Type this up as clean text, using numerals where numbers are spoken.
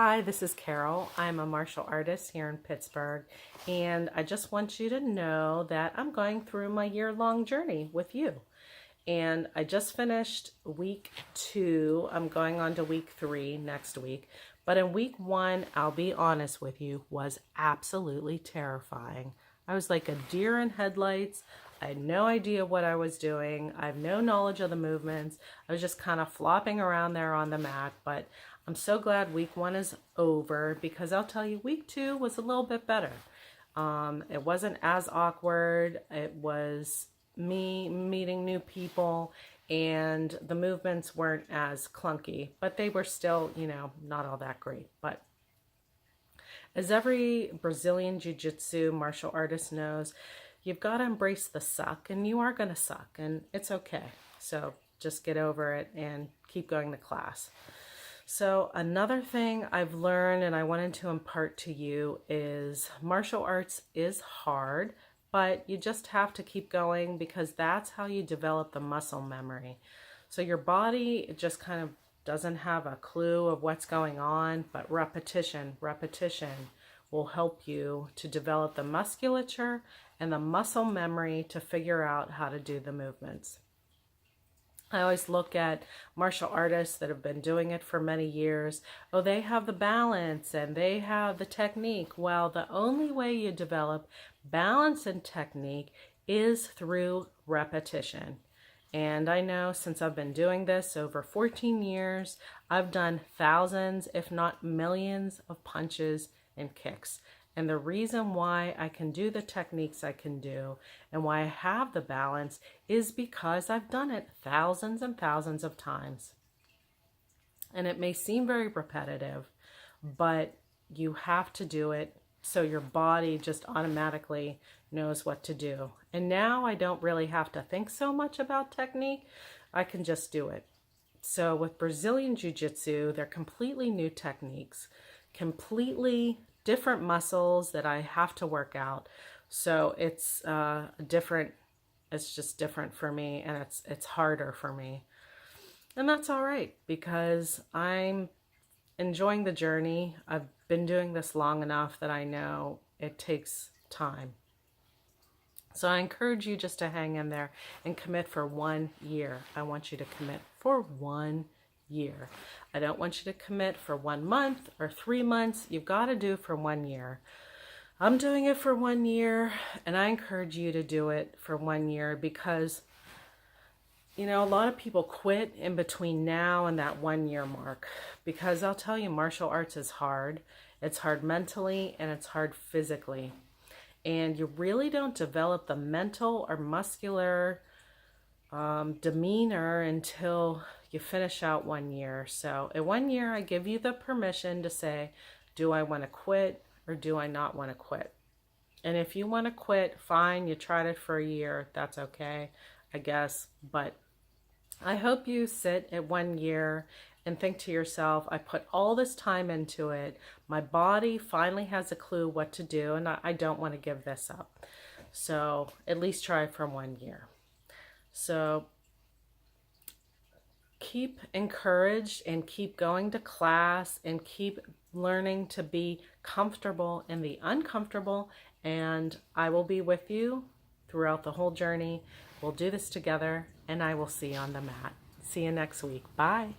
Hi, this is Carol. I'm a martial artist here in Pittsburgh, and I just want you to know that I'm going through my year-long journey with you. And I just finished week 2. I'm going on to week 3 next week. But in week 1, I'll be honest with you, was absolutely terrifying. I was like a deer in headlights. I had no idea what I was doing. I have no knowledge of the movements. I was just kind of flopping around there on the mat, but I'm so glad week 1 is over because I'll tell you, week 2 was a little bit better. It wasn't as awkward. It was me meeting new people, and the movements weren't as clunky, but they were still, not all that great. But as every Brazilian Jiu-Jitsu martial artist knows, you've got to embrace the suck, and you are going to suck, and it's okay. So just get over it and keep going to class. So another thing I've learned and I wanted to impart to you is martial arts is hard, but you just have to keep going because that's how you develop the muscle memory. So your body just kind of doesn't have a clue of what's going on, but repetition will help you to develop the musculature and the muscle memory to figure out how to do the movements. I always look at martial artists that have been doing it for many years. Oh, they have the balance and they have the technique. Well, the only way you develop balance and technique is through repetition. And I know since I've been doing this over 14 years, I've done thousands, if not millions, of punches and kicks. And the reason why I can do the techniques I can do and why I have the balance is because I've done it thousands and thousands of times. And it may seem very repetitive, but you have to do it so your body just automatically knows what to do. And now I don't really have to think so much about technique. I can just do it. So with Brazilian Jiu-Jitsu, they're completely new techniques, completely different muscles that I have to work out. So it's different. It's just different for me, and it's harder for me. And that's all right because I'm enjoying the journey. I've been doing this long enough that I know it takes time. So I encourage you just to hang in there and commit for 1 year. I want you to commit for 1 year. I don't want you to commit for 1 month or 3 months. You've got to do it for 1 year. I'm doing it for 1 year, and I encourage you to do it for 1 year because, a lot of people quit in between now and that 1 year mark because I'll tell you, martial arts is hard. It's hard mentally and it's hard physically. And you really don't develop the mental or muscular demeanor until you finish out 1 year. So in 1 year, I give you the permission to say, do I want to quit or do I not want to quit? And if you want to quit, fine, you tried it for a year. That's okay, I guess. But I hope you sit at 1 year and think to yourself, I put all this time into it. My body finally has a clue what to do, and I don't want to give this up. So at least try for 1 year. So keep encouraged and keep going to class and keep learning to be comfortable in the uncomfortable. And I will be with you throughout the whole journey. We'll do this together, and I will see you on the mat. See you next week. Bye.